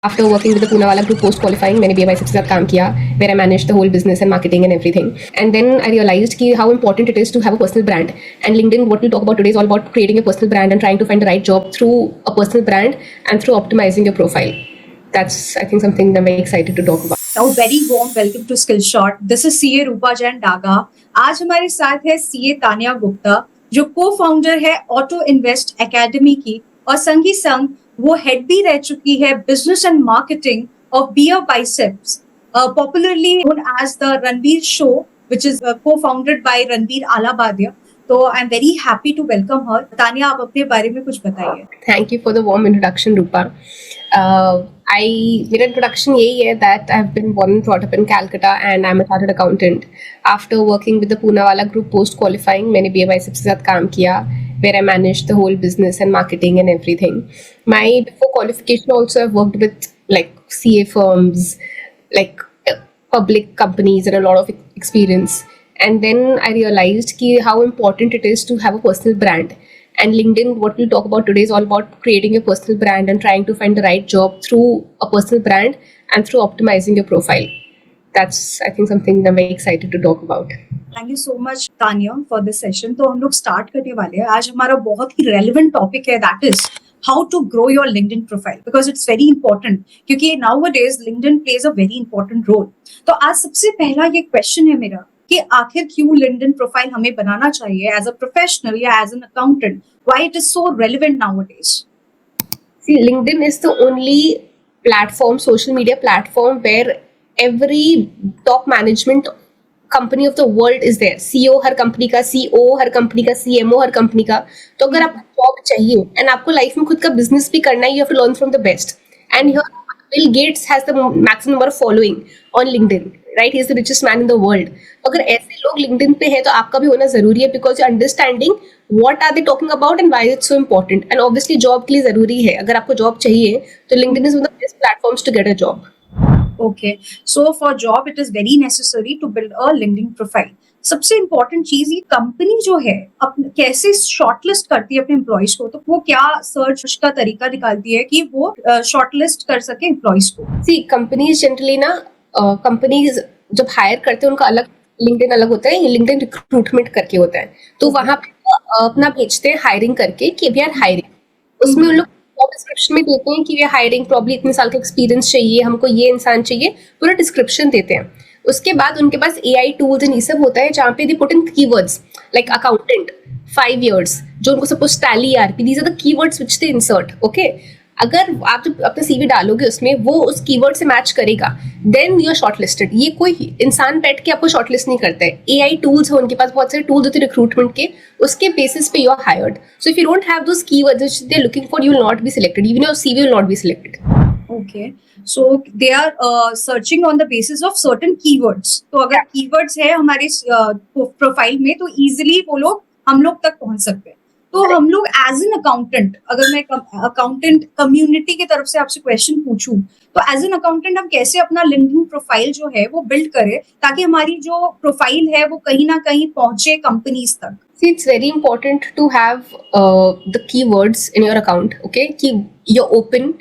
After working with the Poonawalla Group post qualifying, मैंने BMI सबसे साथ काम किया, where I managed the whole business and marketing and everything. And then I realized कि how important it is to have a personal brand. And LinkedIn, what we talk about today, is all about creating a personal brand and trying to find the right job through a personal brand and through optimizing your profile. That's, I think, something I'm very excited to talk about. Now, very warm welcome to Skillshot. This is CA रूपा जैन डागा. आज हमारे साथ है CA Tania Gupta, जो cofounder है auto invest academy की, और संग ही संग वो हेड भी रह चुकी है business and marketing of BeerBiceps, popularly known as the Ranveer show, which is co-founded by Ranveer Allahbadia. तो I am very happy to welcome her. Tania, आप अपने बारे में कुछ बताइए. Thank you for the warm introduction, Rupa. मेरा introduction यही है that I've been born and brought up in Calcutta and I'm a chartered accountant. After working with the Poonawalla Group post qualifying, मैंने BMI सबसे साथ काम किया, where I managed the whole business and marketing and everything. My before qualification also I've worked with like CA firms, like public companies and a lot of experience. And then I realized how important it is to have a personal brand. And LinkedIn, what we'll talk about today, is all about creating a personal brand and trying to find the right job through a personal brand and through optimizing your profile. That's, I think, something I'm very excited to talk about. Thank you so much Tania for this session. तो हम लोग start करने वाले हैं. आज हमारा बहुत ही रेलेवेंट टॉपिक है, that is how to grow your LinkedIn profile, because it's very important, क्योंकि nowadays LinkedIn plays a very important role. तो आज सबसे पहला ये क्वेश्चन है मेरा कि आखिर क्यों लिंक्डइन प्रोफाइल हमें बनाना चाहिए एज अ प्रोफेशनल या as an accountant. Why it is so relevant nowadays? See, LinkedIn is the only platform, social media platform, where every top management company of the world is there. CEO her company का, CEO हर company का, CMO हर company का. तो अगर आपको job चाहिए and आपको life में खुद का बिजनेस भी करना है, you have to learn from the best. And here Bill Gates has the maximum number of following on LinkedIn, right? He is the richest man in the world. तो अगर ऐसे लोग LinkedIn पे है तो आपका भी होना जरूरी है, because you're understanding what are they talking about and why it's so important. And obviously job के लिए जरूरी है. अगर आपको जॉब चाहिए तो LinkedIn is one of the best platforms to get a job. Okay, so for job it is very necessary to build a LinkedIn profile. सबसे important चीज ये कंपनी जो है कैसे शॉर्टलिस्ट करती है अपने एम्प्लॉइज को, तो वो क्या सर्च का तरीका निकालती है कि वो शॉर्टलिस्ट कर सके एम्प्लॉइज को. सी कंपनीज जनरली ना, कंपनीज जब हायर करते हैं उनका अलग लिंक्डइन अलग होता है, लिंक्डइन रिक्रूटमेंट करके होता है. तो वहां पे अपना भेजते हैं हायरिंग करके कि वी आर हायरिंग. उसमें उन लोग जॉब डिस्क्रिप्शन में देते हैं कि वी आर हायरिंग, प्रॉब्ली इतने साल का एक्सपीरियंस चाहिए, हमको ये इंसान चाहिए, पूरा डिस्क्रिप्शन देते हैं. उसके बाद उनके पास AI टूल्स एंड ये सब होता है जहाँ पे they put in keywords like accountant 5 years, जो उनको suppose Tally ERP, these are the keywords which they insert. Okay, अगर आप जब अपना CV डालोगे उसमें वो उस कीवर्ड से मैच करेगा, देन यू आर शॉर्टलिस्टेड. ये कोई इंसान बैठ के आपको शॉर्टलिस्ट नहीं करता है. AI टूल्स है, उनके पास बहुत सारे टूल्स होते हैं रिक्रूटमेंट के, उसके बेसिस पे you are hired. So if you don't have those keywords which they are looking for, you will not be selected, even your CV will not be selected. Okay, so they are searching on the basis of certain keywords. तो अगर keywords है हमारे profile में तो easily वो लोग हम लोग तक पहुंच सकते हैं. तो हम लोग एज एन अकाउंटेंट, अगर मैं अकाउंटेंट कम्युनिटी की तरफ से आपसे क्वेश्चन पूछूं, तो एज एन अकाउंटेंट हम कैसे अपना लिंक्डइन प्रोफाइल जो है वो बिल्ड करें ताकि हमारी जो प्रोफाइल है वो कहीं ना कहीं पहुंचे कंपनीज तक. See, it's very important to have the keywords in your account, okay? Ki you're open.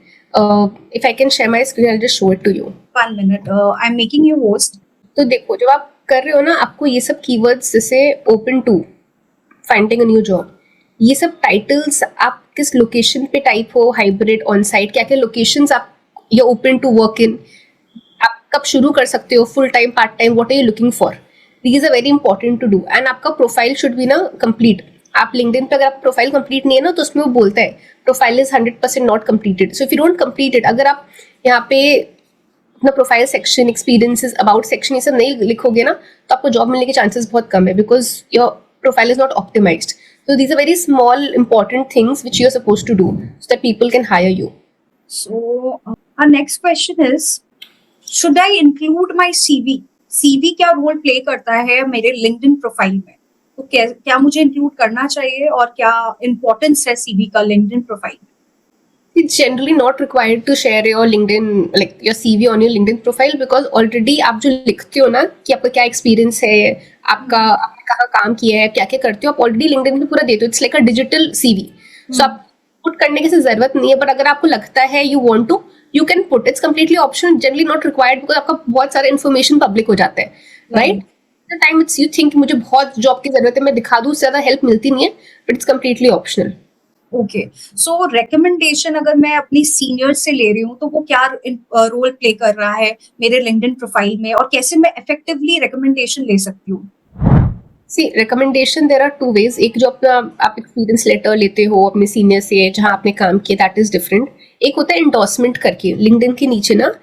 If I can share my screen, I'll just show it to you. 1 minute, I'm making you host. तो देखो, जब आप कर रहे हो ना, आपको ये सब keywords जैसे open to, finding a new job, ये सब टाइटल्स आप किस लोकेशन पे टाइप हो, हाइब्रिड, ऑन साइट, क्या क्या लोकेशंस आप you're open to work in, आप कब शुरू कर सकते हो, full time, part time, what are you looking for? These are very important to do. And आपका प्रोफाइल शुड बी ना कंप्लीट. आप लिंक्डइन पे अगर आप प्रोफाइल कंप्लीट नहीं है ना, तो उसमें वो बोलता है profile is 100% not completed. So if you don't complete it, अगर आप यहाँ पे अपना profile section, experiences, about section, ये सब नहीं लिखोगे ना, तो आपको जॉब मिलने के चांसेस बहुत कम है, because your profile is not optimized. So these are very small important things which you are supposed to do so that people can hire you. So our next question is, should I include my CV? CV क्या role play करता है मेरे LinkedIn profile में? तो क्या मुझे include करना चाहिए और क्या इम्पोर्टेंस है CV का लिंक्डइन प्रोफाइल में? It's generally not required to share your LinkedIn, like your CV on your LinkedIn profile, because already आप जो लिखते हो ना कि आपका क्या एक्सपीरियंस है, आपका आपने कहाँ काम किया है, क्या क्या करते हो, आप ऑलरेडी LinkedIn पे पूरा देते हो. It's like a digital CV. सो आप पुट करने की जरूरत नहीं है, बट अगर आपको लगता है you want to, you can put, it's completely optional, generally not required, because आपका बहुत सारा इन्फॉर्मेशन पब्लिक हो जाता है, right? The time it's you think मुझे बहुत जॉब की जरूरत है, मैं दिखा दूं, उससे ज्यादा हेल्प मिलती नहीं है, but it's completely optional. Okay, so recommendation अगर मैं अपनी सीनियर से ले रही हूँ तो वो क्या रोल प्ले कर रहा है मेरे लिंक्डइन प्रोफाइल में, और कैसे मैं इफेक्टिवली रिकमेंडेशन ले सकती हूँ? See recommendation there are two ways. एक जो अपना आप एक्सपीरियंस लेटर लेते हो अपने सीनियर से जहाँ आपने काम किया, दैट इज डिफरेंट। एक होता है एंडोर्समेंट करके लिंक्डइन के नीचे ना,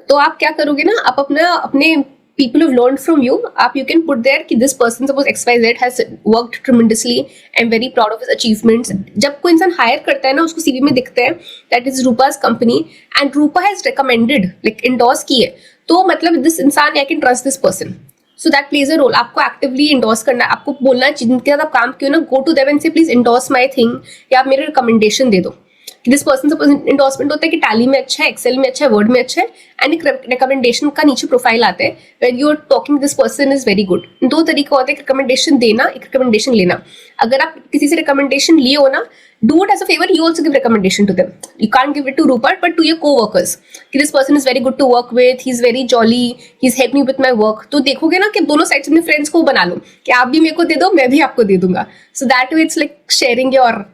तो आप क्या करोगे ना, आप अपने people who've learned from you, you can put there कि this person, suppose XYZ has worked tremendously, I'm very proud of his achievements। जब कोई इंसान हायर करता है ना, उसको सीवी में दिखता है that is Rupa's company and Rupa has recommended, like endorse की है, तो मतलब this इंसान, I can trust this person, so that plays a role। आपको एक्टिवली endorse करना है, आपको बोलना चाहिए, जिनके साथ आप काम किए ना, go to them and say please endorse my thing, या आप मेरे रिकमेंडेशन दे दो। दिस पर्सन सपोज एंडोर्समेंट होता है कि टैली में अच्छा है, एक्सेल में अच्छा है, वर्ड में अच्छा है, एंड एक रिकमेंडेशन का नीचे प्रोफाइल आता है when you are talking this person is very good. दो तरीका होता है, एक रिकमेंडेशन देना, एक रिकमेंडेशन लेना। अगर आप किसी से रिकमेंडेशन लिए हो ना, do it as a favour, you also give recommendation to them. You can't give it to Rupert but to your coworkers कि this person is very good to work with, he is very jolly, he is help me with my work. तो देखोगे ना कि दोनों side से अपने friends को बना लो कि आप भी मेरे को दे दो, मैं भी आपको दे दूंगा। So that way it's like sharing your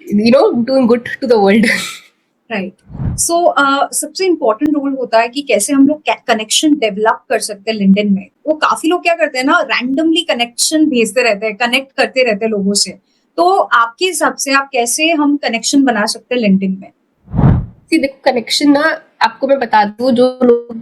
doing good to the world. Right, so सबसे इम्पोर्टेंट रोल होता है कि कैसे हम लोग कनेक्शन डेवलप कर सकते हैं लिंक्डइन में। वो काफी लोग क्या करते हैं ना, रैंडमली कनेक्शन भेजते रहते हैं, कनेक्ट करते रहते हैं लोगों से। तो आपके हिसाब से आप कैसे हम कनेक्शन बना सकते हैं लिंक्डइन में? देखो, कनेक्शन ना, आपको मैं बता दूं, जो लोग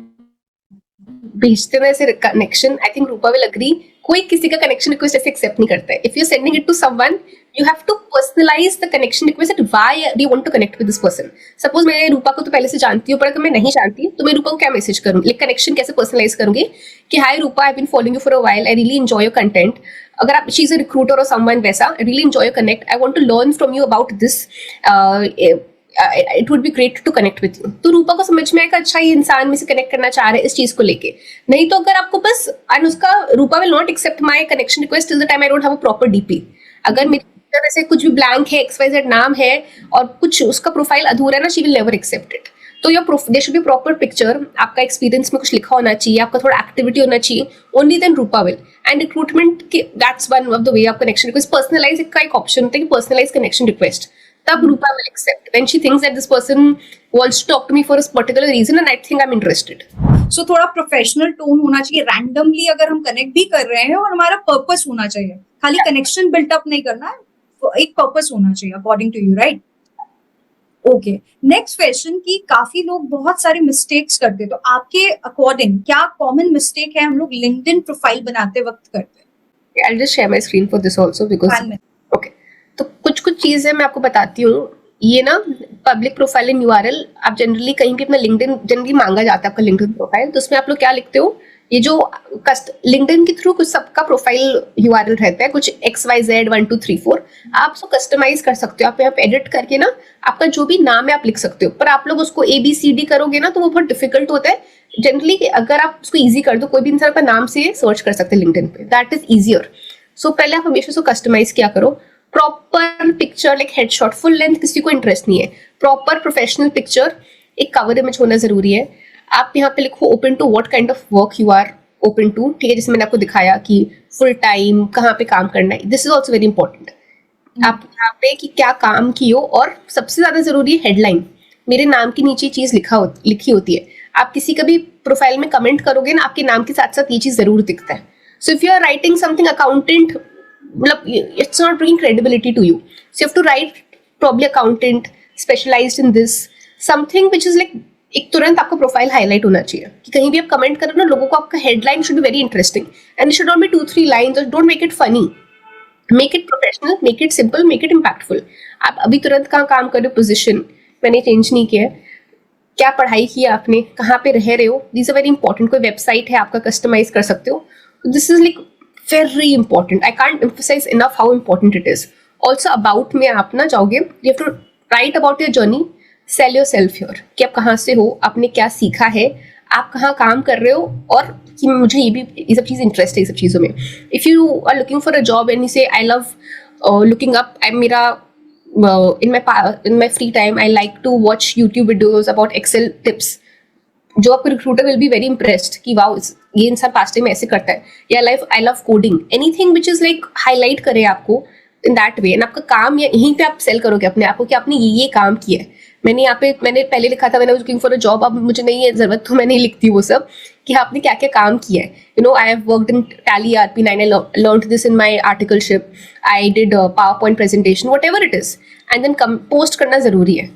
भेजते हैं ऐसे connection, I think Rupa will agree, कोई किसी का कनेक्शन रिक्वेस्ट ऐसे एक्सेप्ट नहीं करता है। If you sending it to someone, you have to personalize the connection request that why do you want to connect with this person। suppose मैं रूपा को तो पहले से जानती हूँ, पर अगर मैं नहीं जानती तो मैं रूपा को क्या मैसेज करूँगी, लाइक कनेक्शन कैसे पर्सनलाइज करूँगी कि hi Rupa, I been following you for a while, I really enjoy your content. अगर आप शी इज अ रिक्रूटर और समवन वैसा, I really enjoy your connect, I want to learn from you about this, it would be great to connect with you. तो रूपा को समझ में आएगा, अच्छा ये इंसान में से कनेक्ट करना चाह रहा है इस चीज को लेके। नहीं तो अगर आपको बस Anushka, Rupa will not accept my connection request till the time I don't have a proper DP. अगर मेरी वैसे कुछ भी ब्लैंक है, XYZ नाम है और कुछ उसका प्रोफाइल अधूरा है ना, she will never accept it. तो your there should be proper picture, आपका एक्सपीरियंस में कुछ लिखा होना चाहिए, आपका थोड़ा एक्टिविटी होना चाहिए, only then Rupa will. And recruitment के that's one of the way of connection request. Personalise का एक ऑप्शन होता है कि पर्सनलाइज कनेक्शन रिक्वेस्ट, तब Rupa will accept when she thinks that this person wants to talk to me for a particular reason and I think I am interested. So थोड़ा professional tone होना चाहिए, randomly अगर हम connect भी कर रहे हैं, और हमारा पर्पस होना चाहिए, खाली कनेक्शन बिल्टअप नहीं करना है, एक पर्पस होना चाहिए according to you, right? Okay, next question की काफी लोग बहुत सारे मिस्टेक्स करते हैं, तो आपके अकॉर्डिंग क्या कॉमन मिस्टेक है हम लोग लिंक्डइन प्रोफाइल बनाते वक्त करते हैं? I'll just share my screen for this also because okay, तो कुछ चीजें मैं आपको बताती हूँ। ये ना पब्लिक प्रोफाइल इन यूआरएल, आप जनरली कहीं भी अपना लिंक्डइन जनरली मांगा जाता है आपका लिंक्डइन प्रोफाइल, तो उसमें आप लोग क्या लिखते हो, ये जो लिंक्डइन के थ्रू कुछ सबका प्रोफाइल यूआरएल रहता है, कुछ XYZ 1 2 3 4, आप उसको कस्टमाइज कर सकते हो। आप यहाँ पे एडिट करके ना आपका जो भी नाम है आप लिख सकते हो, पर आप लोग उसको ABCD करोगे ना तो वो बहुत डिफिकल्ट होता है। जनरली अगर आप उसको ईजी कर दो, कोई भी इंसान का नाम से सर्च कर सकते हैं लिंक्डइन पे, दैट इज ईजियर। सो पहले आप हमेशा उसको कस्टमाइज किया करो, proper picture, like headshot, full length किसी को इंटरेस्ट नहीं है, प्रॉपर प्रोफेशनल पिक्चर, एक कवर इमेज होना जरूरी है। आप यहाँ पे लिखो open to what kind of work you are open to, ठीक है, जैसे मैंने आपको दिखाया कि फुल टाइम कहाँ पे काम करना है, this is also very important. आप यहाँ पे कि क्या काम की हो, और सबसे ज्यादा जरूरी है हेडलाइन, मेरे नाम के नीचे चीज लिखी होती है। आप किसी का भी प्रोफाइल में कमेंट करोगे ना, आपके नाम के साथ साथ ये चीज जरूर दिखता है। So if you are writing something accountant, मतलब it's not bringing credibility to you, so you have to write probably accountant specialised in this, something which is like, एक तुरंत आपका प्रोफाइल हाईलाइट होना चाहिए कि कहीं भी आप कमेंट करो ना, लोगों को आपका headline should be very interesting and it should not be 2-3 lines, और don't make it funny, make it professional, make it simple, make it impactful. आप अभी तुरंत कहाँ काम कर रहे हो, पोजिशन मैंने चेंज नहीं किया है, क्या पढ़ाई की आपने, कहाँ पे रह रहे हो, दिस आर वेरी इंपॉर्टेंट। कोई वेबसाइट है आपका, कस्टमाइज कर सकते हो, this is like very important, I can't emphasize enough how important it is. Also about में आप ना जाओगे, you have to write about your journey, sell yourself here, कि आप कहाँ से हो, आपने क्या सीखा है, आप कहाँ काम कर रहे हो, और कि मुझे ये सब चीज़ इंटरेस्ट है, ये सब चीज़ों में। If you are looking for a job and you say I love looking up, मेरा in my free time I like to watch YouTube videos about Excel tips. जो आपको recruiter will be very impressed कि wow ये इंसान past time ऐसे करता है, या life I love coding, anything which is like highlight करे आपको इन दैट वे, एंड आपका काम या यहीं पे आप सेल करोगे अपने आप को कि आपने ये काम किया है. मैंने पहले लिखा था, मैंने लुकिंग फॉर अ जॉब, अब मुझे नहीं है जरूरत तो मैं नहीं लिखती वो सब कि आपने क्या क्या काम किया है. You know, I have worked in Tally ERP9, I learned this in my articleship, I did power point presentation, whatever it is, and then post करना जरूरी है.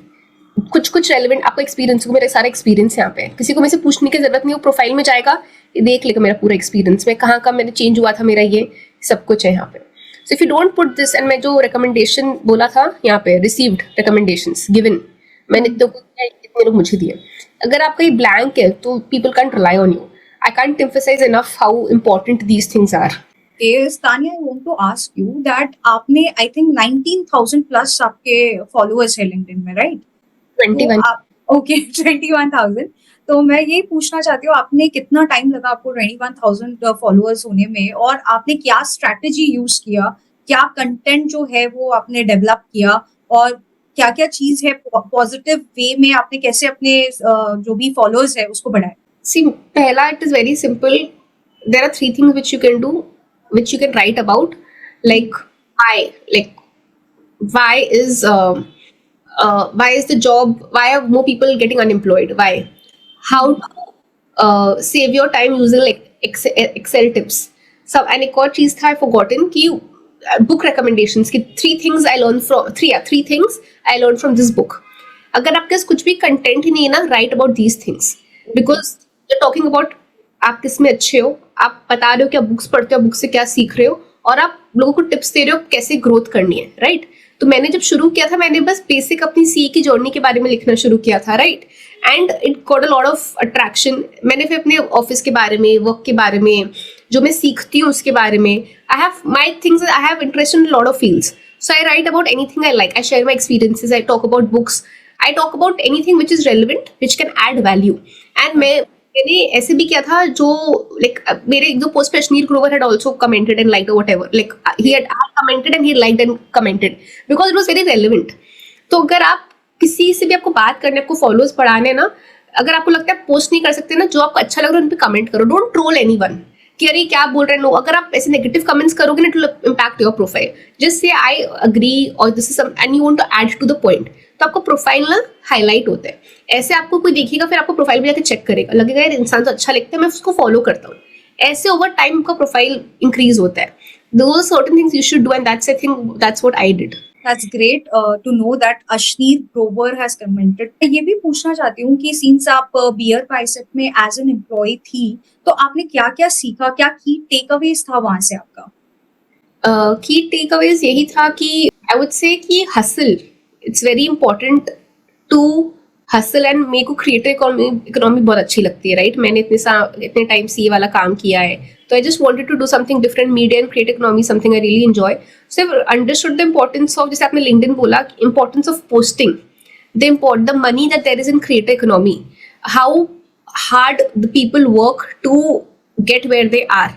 कुछ रेलिवेंट आपका एक्सपीरियंस, मेरा सारा एक्सपीरियंस यहाँ पे है, किसी को मेरे से पूछने की जरूरत नहीं, वो प्रोफाइल में जाएगा, ये देख लेगा मेरा पूरा एक्सपीरियंस, में कहाँ कहाँ मैंने चेंज हुआ था, मेरा ये सब कुछ है यहाँ पे. सो if you don't put this, and मैं जो रिकमेंडेशन बोला था यहाँ पे, रिसीव्ड रिकमेंडेशंस गिवन, मैंने तो इतने लोग मुझे दिए, अगर आपका ये ब्लैंक है तो people can't rely on you. I can't emphasize enough how important these things are. Yes, Tanya, I want to ask you that आपने I think 19,000 plus आपके followers है LinkedIn में, right? 21. ओके 21,000. तो मैं ये पूछना चाहती हूँ, आपने कितना टाइम लगा आपको 21,000 फॉलोअर्स होने में, और आपने क्या स्ट्रैटेजी यूज किया, क्या कंटेंट जो है वो आपने डेवलप किया, और क्या क्या चीज है पॉजिटिव वे में आपने कैसे अपने जो भी फॉलोअर्स है उसको बढ़ाया? See, पहला, it is very simple. There are 3 things which you can do, which you can write about. Like why is the job? Why are more people getting unemployed? Why? How to save your time using like Excel tips. So, and एक और चीज था, I forgotten कि book recommendations की 3 things I learned from 3 things I learned from this book. अगर आपके पास कुछ भी कंटेंट ही नहीं है ना, write about these things, because you're talking about आप किस में अच्छे हो, आप बता रहे हो कि आप बुक्स पढ़ते हो, बुक से क्या सीख रहे हो, और आप लोगों को टिप्स दे रहे हो कैसे ग्रोथ करनी है, राइट? तो मैंने जब शुरू किया था, मैंने बस बेसिक अपनी सीए की जर्नी के बारे में लिखना शुरू किया था, right? And it got a lot of attraction. मैंने फिर अपने ऑफिस के बारे में, वर्क के बारे में, जो मैं सीखती हूँ उसके बारे में, I have my things, I have interest in lot of fields. So I write about anything I like. I share my experiences. I talk about books. I talk about anything which is relevant, which can add value. And मैंने ऐसे भी किया था, जो like मेरे एक दो post पे Ashneer Grover had also commented and liked or whatever. Like he had commented and he liked and commented because it was very relevant. तो अगर आप किसी से भी आपको बात करने, आपको फॉलोअर्स बढ़ाने ना, अगर आपको लगता है पोस्ट नहीं कर सकते ना, जो आपको अच्छा लग रहा है उन पे कमेंट करो. डोंट ट्रोल एनीवन कि अरे क्या बोल रहे हैं लोग. अगर आप ऐसे नेगेटिव कमेंट्स करोगे ना, it will impact your profile. Just say I agree और this is some and you want to add to the point, तो आपका प्रोफाइल ना हाईलाइट होता है. ऐसे आपको कोई देखेगा, फिर आपको प्रोफाइल में जाकर चेक करेगा, लगेगा यार इंसान तो अच्छा लगता है, मैं उसको फॉलो करता हूँ. ऐसे ओवर टाइम का प्रोफाइल इंक्रीज होता है. Those are certain things you should do, and I think that's what I did. That's great to know that Ashneer Grover has commented. मैं ये भी पूछना चाहती हूँ कि since आप बियर बाइसेप में एज एन एम्प्लॉय थी, तो आपने क्या क्या सीखा, क्या की टेक अवेज था वहां से आपका? की टेक अवेज यही था कि आई वुड से कि hustle, it's very important to hustle. And मेरे को क्रिएटिव इकोनॉमी बहुत अच्छी लगती है, राइट? मैंने इतने टाइम सीए वाला काम किया है, तो I just wanted to do something different. Media and creative economy something I really enjoy. So I understood the importance of, जैसे आपने लिंक्डइन बोला, importance of posting, the money that there is in creative economy, how hard the people work to get where they are.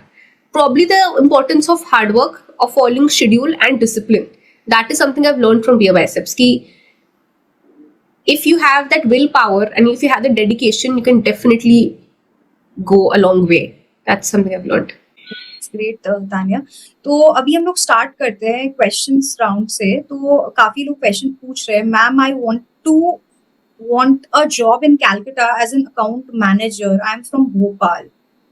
Probably the importance of hard work, of following schedule and discipline. That is something I've learned from Beer Biceps. Ki if you have that willpower and if you have the dedication, you can definitely go a long way. That's something I've learned. Great Tania. तो अभी हम लोग start करते हैं questions round से. तो काफी लोग क्वेश्चन पूछ रहे हैं. Ma'am, I want a job in Calcutta as an account manager. I'm from Bhopal.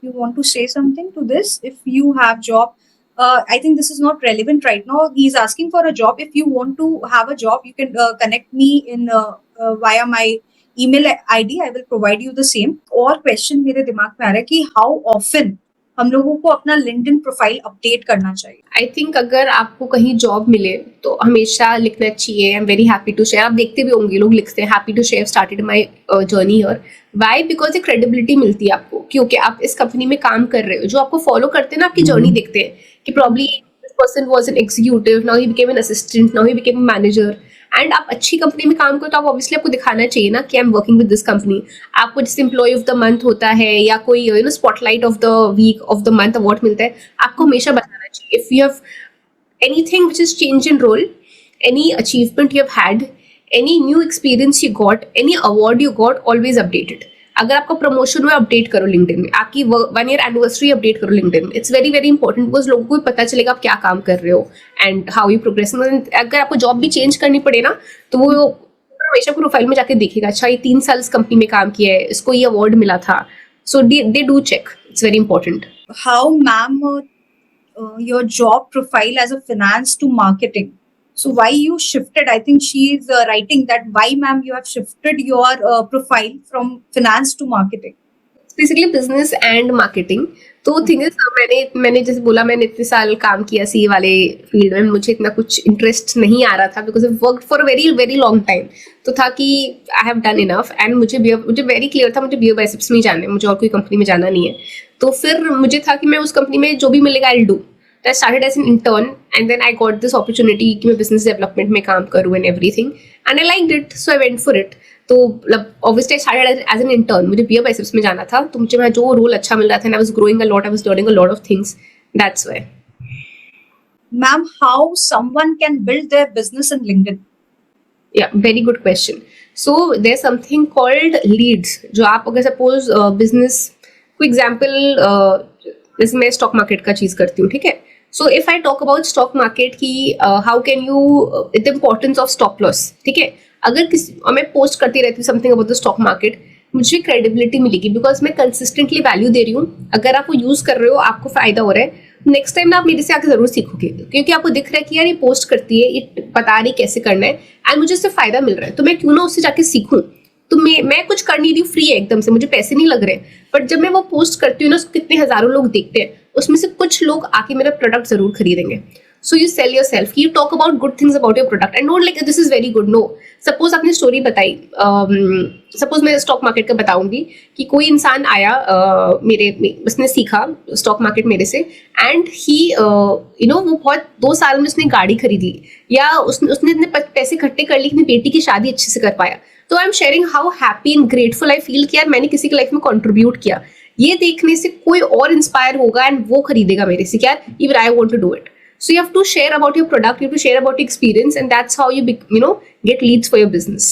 You want to say something to this? If you have job, I think this is not relevant right now. He's asking for a job. If you want to have a job, you can connect me in via my email ID. I will provide you the same. और question मेरे दिमाग में आ रहा है कि how often हम लोगों को अपना लिंक्डइन प्रोफाइल अपडेट करना चाहिए? आई थिंक अगर आपको कहीं जॉब मिले तो हमेशा लिखना चाहिए. I am very happy to share. आप देखते भी होंगे लोग लिखते हैं happy to share started my journey here. Why? Because एक क्रेडिबिलिटी मिलती है आपको, क्योंकि आप इस कंपनी में काम कर रहे हो. जो आपको फॉलो करते हैं ना, आपकी जर्नी देखते हैं कि probably this person was an executive, now he became an assistant, now he became a manager. And आप अच्छी कंपनी में काम करो तो आप ऑब्वियसली आपको दिखाना चाहिए ना कि I am working with this company. आपको जैसे एम्प्लॉय ऑफ द मंथ होता है या कोई you know spotlight of the week of the month award मिलता है, आपको हमेशा बताना चाहिए. If you have anything which is change in role, any achievement you have had, any new experience you got, any award you got, always update it. अगर आपका promotion हुआ update करो लिंक्डइन में, आपकी 1 year एनिवर्सरी अपडेट करो LinkedIn में. It's very very important because लोगों को भी पता चलेगा आप क्या काम कर रहे हो एंड हाउ यू प्रोग्रेस. अगर आपको जॉब भी चेंज करनी पड़े ना तो वो हमेशा प्रोफाइल में जाके देखेगा, अच्छा ये 3 साल इस कंपनी में काम किया है, इसको ये अवार्ड मिला था. So they do check. It's very important. How, ma'am, your job profile as a finance to marketing? So why you shifted? I think she is writing that why, ma'am, you have shifted your profile from finance to marketing. Basically business and marketing. तो thing is मैंने जैसे बोला, मैंने इतने साल काम किया सी वाले फील्ड में, मुझे इतना कुछ इंटरेस्ट नहीं आ रहा था because I work for a very very long time. तो था कि I have done enough and मुझे वेरी क्लियर था मुझे बियर बाइसेप्स में ही जाना है, मुझे और कोई कंपनी में जाना नहीं है. तो फिर मुझे था कि मैं उस कंपनी में जो भी मिलेगा I do. I started as an intern and then I got this opportunity कि मैं business development में काम करूँ and everything and I liked it, so I went for it. तो obviously I started as an intern. मुझे beer Biceps में जाना था, तो मुझे वहाँ जो रोल अच्छा मिल रहा था and I was growing a lot, I was learning a lot of things. That's why. Ma'am, how someone can build their business in LinkedIn? Yeah, very good question. So there's something called leads. जो आप अगर suppose business, for example, जैसे मैं stock market का चीज करती हूँ, ठीक है. So if I talk about stock market की how can you the importance of stop loss, ठीक है. अगर किसी मैं पोस्ट करती रहती हूँ something about the stock market, मुझे क्रेडिबिलिटी मिलेगी बिकॉज मैं कंसिस्टेंटली वैल्यू दे रही हूँ. अगर आप वो यूज कर रहे हो, आपको फायदा हो रहा है, नेक्स्ट टाइम आप मेरे से आके जरूर सीखोगे क्योंकि आपको दिख रहा है कि यार ये पोस्ट करती है, ये बता रही कैसे करना है एंड मुझे इससे फायदा मिल रहा है, तो मैं क्यों ना उससे जाके सीखूं. तो मैं कुछ कर नहीं रही हूँ, फ्री है एकदम से, मुझे पैसे नहीं लग रहे. बट जब मैं वो पोस्ट करती हूँ ना, उसको कितने हजारों लोग देखते हैं, उसमें से कुछ लोग आके मेरा प्रोडक्ट जरूर खरीदेंगे. So you sell yourself, you talk about good things about your product and not like this is very good. No, suppose आपने स्टोरी बताई, सपोज मैं स्टॉक मार्केट का बताऊंगी कि कोई इंसान आया उसने सीखा स्टॉक मार्केट मेरे से एंड ही वो बहुत 2 साल में उसने गाड़ी खरीदी या उसने इतने पैसे इकट्ठे कर लिए कि अपनी बेटी की शादी अच्छे से कर पाया. तो I am sharing how happy and grateful I feel कि यार मैंने किसी की लाइफ में कंट्रीब्यूट किया. ये देखने से कोई और इंस्पायर होगा एंड वो खरीदेगा मेरे से, यार even I want to do it. So you have to share about your product, you have to share about your experience, and that's how you get leads for your business.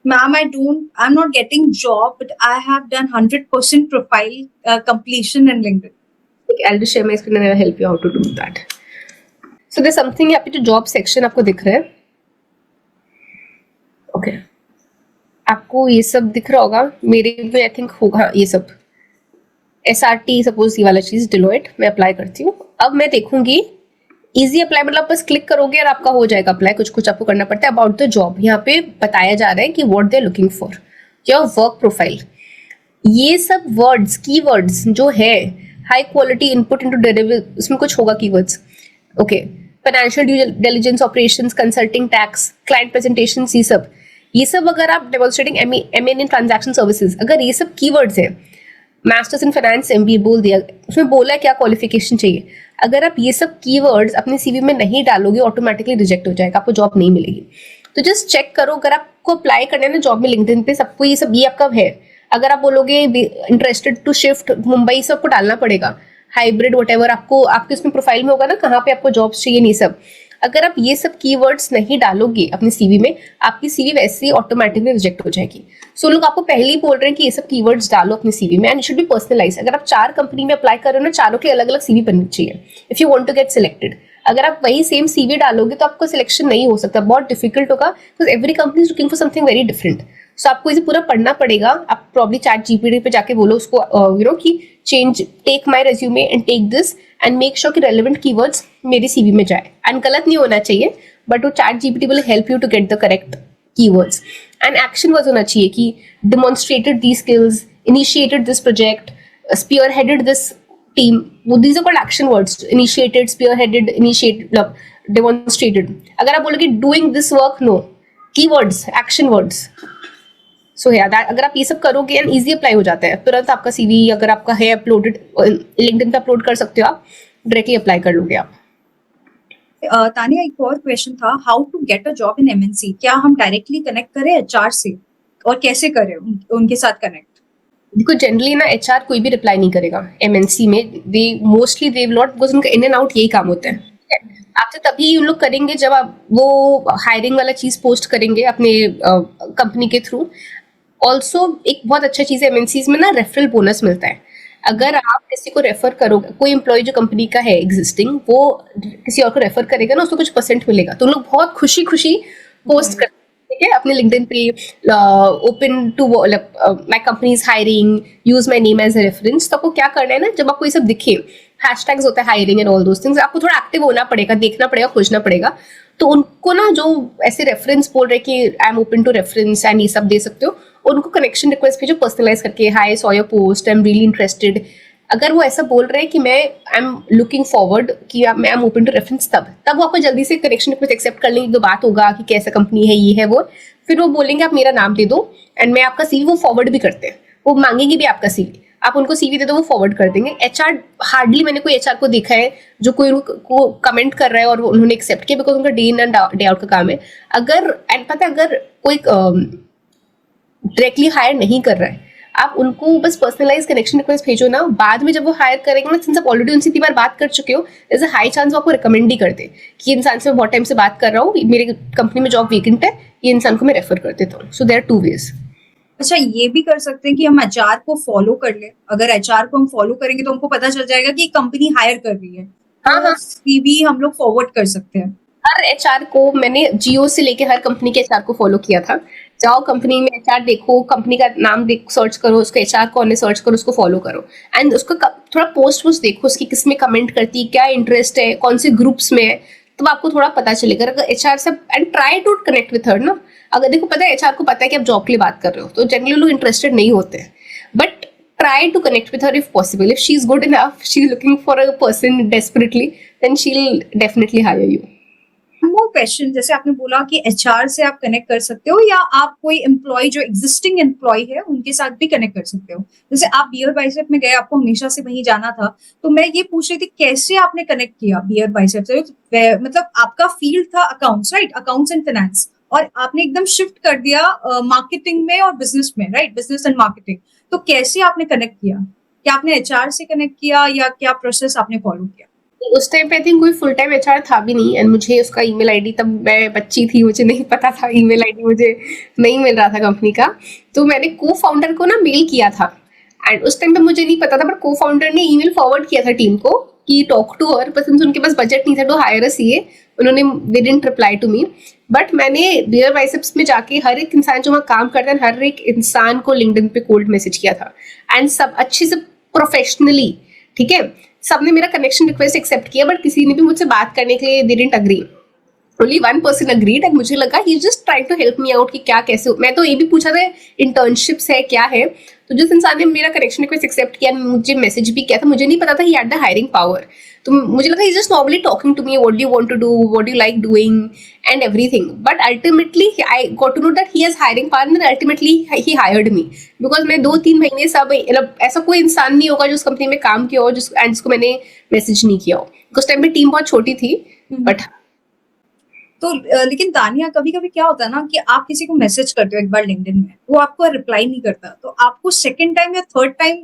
Ma'am, I'm not getting job, but I have done 100% profile completion in LinkedIn. Okay, I'll just share my screen and I'll help you how to do that. So there's something यहाँ पे जो job section आपको दिख रहा है. Okay. आपको ये सब दिख रहा होगा, मेरे में I think होगा ये सब. SRT सपोज ये वाला चीज Deloitte मैं अप्लाई करती हूँ. अब मैं देखूंगी इजी अप्लाई, मतलब बस क्लिक करोगे और आपका हो जाएगा अप्लाई. कुछ आपको करना पड़ता है. अबाउट द जॉब यहाँ पे बताया जा रहा है कि what they are looking for, your work profile. ये सब वर्ड्स, कीवर्ड्स जो है, high quality input into derivative, इसमें कुछ होगा keywords. Okay, financial due diligence, operations, consulting, tax, client presentation, ये सब अगर आप demonstrating MN in transaction services, अगर ये सब कीवर्ड्स है, मास्टर्स इन फाइनेंस एमबीए बोल दिया, उसमें बोला है क्या क्वालिफिकेशन चाहिए. अगर आप ये सब कीवर्ड्स अपने सीवी में नहीं डालोगे, ऑटोमेटिकली रिजेक्ट हो जाएगा, आपको जॉब नहीं मिलेगी. तो जस्ट चेक करो, अगर आपको अप्लाई करना है ना जॉब में लिंक्डइन पे, सबको ये आपका है. अगर आप बोलोगे इंटरेस्टेड टू शिफ्ट मुंबई, सबको डालना पड़ेगा. हाइब्रिड व्हाटएवर आपके उसमें प्रोफाइल में होगा ना कहाँ पे आपको जॉब्स चाहिए, नहीं सब. अगर आप ये सब कीवर्ड्स नहीं डालोगे अपने सीवी में, आपकी सीवी वैसे ही ऑटोमेटिकली रिजेक्ट हो जाएगी. सो लोग आपको पहले ही बोल रहे हैं कि ये सब कीवर्ड्स डालो अपने सीवी में एंड शुड बी पर्सनलाइज. अगर आप 4 कंपनी में अप्लाई कर रहे हो ना, चारों के अलग अलग सीवी बननी चाहिए if you want to get selected. अगर आप वही सेम सीवी डालोगे तो आपको सिलेक्शन नहीं हो सकता, बहुत डिफिकल्ट होगा because every company is looking for something very different. So आपको इसे पूरा पढ़ना पड़ेगा. आप प्रॉब्ली चैट जीपीटी पे जाके बोलो उसको कि change, take my resume and take this and make sure कि रेलेवेंट कीवर्ड्स मेरे सीवी में जाए. एंड गलत नहीं होना चाहिए, बट वो ChatGPT will help you to get the correct keywords. And action words होना चाहिए कि demonstrated these skills, initiated this project, spearheaded this team. These are called action words. Initiated, spearheaded, initiated, demonstrated. अगर आप बोलोगे doing this work, no. Keywords, action words. So yeah, अगर आप ये सब करोगे एंड easy apply हो जाता है. तुरंत आपका CV अगर आपका है अपलोडेड, LinkedIn पे अपलोड कर सकते हो आप, डायरेक्टली अप्लाई कर लोगे आप. तानिया, एक और क्वेश्चन था, how to get a job in MNC. क्या हम डायरेक्टली कनेक्ट करें एचआर से और कैसे करें उनके साथ कनेक्ट? देखो जनरली ना एचआर कोई भी रिप्लाई नहीं करेगा एमएनसी में. They mostly they will not, because उनका इन एंड आउट यही काम होता है. आपसे तभी उन लोग करेंगे जब आप वो हायरिंग वाला चीज पोस्ट करेंगे अपने कंपनी के थ्रू। ऑल्सो एक बहुत अच्छा चीज है एमएनसीज में ना, रेफरल बोनस मिलता है। अगर आप किसी को रेफर करोगे, कोई एम्प्लॉय जो कंपनी का है एग्जिस्टिंग, वो किसी और को रेफर करेगा ना, उसको कुछ परसेंट मिलेगा। तो लोग बहुत खुशी खुशी पोस्ट करते हैं, ठीक है, अपने लिंक्डइन पे open to my company is hiring, use my name as a reference. तो आपको क्या करना है ना, जब आपको ये सब दिखे, हैशटैग्स होता है hiring and all those things, आपको थोड़ा एक्टिव होना पड़ेगा, देखना पड़ेगा, खोजना पड़ेगा। तो उनको ना जो ऐसे रेफरेंस बोल रहे कि I am open to reference and ये सब दे सकते हो, उनको कनेक्शन रिक्वेस्ट भेजो पर्सनलाइज करके, hi saw your post, I am really interested. अगर वो ऐसा बोल रहे हैं कि मैं आई एम लुकिंग फॉरवर्ड कि मैं I am open to reference, तब वो आपको जल्दी से कनेक्शन रिक्वेस्ट एक्सेप्ट कर लेंगे। जो बात होगा कि कैसा कंपनी है, ये है वो, फिर वो बोलेंगे आप मेरा नाम दे दो एंड मैं आपका सीवी, वो फॉरवर्ड भी करते हैं, वो मांगेंगे भी आपका सीवी, आप उनको सीवी दे दो, वो फॉरवर्ड कर देंगे। एचआर, हार्डली मैंने कोई एचआर को देखा है जो कोई को कमेंट कर रहा है और उन्होंने एक्सेप्ट किया, बिकॉज उनका day in and day out का काम है। अगर एंड पता है, अगर कोई डायरेक्टली हायर नहीं कर रहा है, आप उनको बस पर्सनलाइज कनेक्शन रिक्वेस्ट भेजो ना, बाद में जब वो हायर करेंगे ना, सिंस आप ऑलरेडी उनसे इतनी बार बात कर चुके हो, इज अ हाई चांस वो आपको रिकमेंड ही कर दे कि इंसान से मैं बहुत टाइम से बात कर रहा हूँ, मेरी कंपनी में जॉब वेकेंट है, ये इंसान को मैं रेफर कर देता हूँ। So there are 2 ways. अच्छा, ये भी कर सकते हैं कि हम एचआर को फॉलो कर ले। अगर एचआर को हम फॉलो करेंगे तो हमको पता चल जाएगा कि कंपनी हायर कर रही है, हाँ, तो हाँ। सीवी हम लोग फॉरवर्ड कर सकते हैं। हर एचआर को मैंने जियो से लेके हर कंपनी के एचआर को फॉलो किया था। जाओ कंपनी में एचआर देखो, कंपनी का नाम देख, सर्च करो, उसको एचआर कौन है सर्च करो, उसको फॉलो करो एंड उसको थोड़ा पोस्ट वोस्ट देखो, उसकी किस में कमेंट करती है, क्या इंटरेस्ट है, कौन से ग्रुप्स में है, तो आपको थोड़ा पता चलेगा। अगर एचआर से and try to connect with her ना। अगर देखो पता है एचआर को पता है कि आप जॉब के लिए बात कर रहे हो, तो जनरली लोग इंटरेस्टेड नहीं होते हैं, but try to connect with her if possible. If she's good enough, she's looking for a person desperately, then she'll definitely hire you. More question, जैसे आपने बोला कि एचआर से आप कनेक्ट कर सकते हो या आप कोई एम्प्लॉय जो एग्जिस्टिंग एम्प्लॉय है उनके साथ भी कनेक्ट कर सकते हो। जैसे आप बियर बाइसेप में गए, आपको हमेशा से वहीं जाना था, तो मैं ये पूछ रही थी कैसे आपने कनेक्ट किया बियर बाइसेप से। मतलब आपका फील्ड था accounts, right, accounts and finance, और आपने एकदम शिफ्ट कर दिया मार्केटिंग में और बिजनेस में, राइट, बिजनेस एंड मार्केटिंग। तो कैसे आपने कनेक्ट किया? क्या आपने एचआर से कनेक्ट किया या क्या प्रोसेस आपने फॉलो किया? उस टाइम पे आई थिंक कोई फुल टाइम एचआर था भी नहीं, एंड मुझे उसका ईमेल आईडी, तब मैं बच्ची थी, मुझे नहीं पता था, ईमेल आईडी मुझे नहीं मिल रहा था कंपनी का। तो मैंने को फाउंडर को ना मेल किया था, एंड उस टाइम पे मुझे नहीं पता था, पर को फाउंडर ने ईमेल फॉरवर्ड किया था टीम को कि टॉक टू हर, बस उनके पास बजट नहीं था टू हायर अ सीए। उन्होंने they didn't reply to me, but मैंने बियर बाइसेप्स में जाके हर एक इंसान जो वहाँ काम करता है, हर एक इंसान को लिंक्डइन पे कोल्ड मैसेज किया था, एंड सब अच्छे से प्रोफेशनली, ठीक है, सबने मेरा कनेक्शन रिक्वेस्ट एक्सेप्ट किया, बट किसी ने भी मुझसे बात करने के लिए they didn't agree. Only 1 person agreed, and मुझे लगा he just trying to help me out कि क्या कैसे हो। मैं तो ये भी पूछा था इंटर्नशिप्स है क्या है, तो जिस इंसान ने मेरा कनेक्शन रिक्वेस्ट एक्सेप्ट किया, मुझे मैसेज भी किया था, मुझे नहीं पता था he had the hiring power. तो मुझे लगा he just normally talking to me, what do you want to do, what do you like doing and everything, but ultimately I got to know that he has hiring power and ultimately he hired me, because मैं 2-3 महीने सब, मतलब ऐसा कोई इंसान नहीं होगा जो उस कंपनी में काम किया हो जिसको मैंने मैसेज नहीं किया हो। उस टाइम पे टीम बहुत छोटी थी, बट तो लेकिन तानिया, कभी कभी क्या होता है ना कि आप किसी को मैसेज करते हो एक बार लिंक्डइन में, वो आपको रिप्लाई नहीं करता, तो आपको सेकंड टाइम या थर्ड टाइम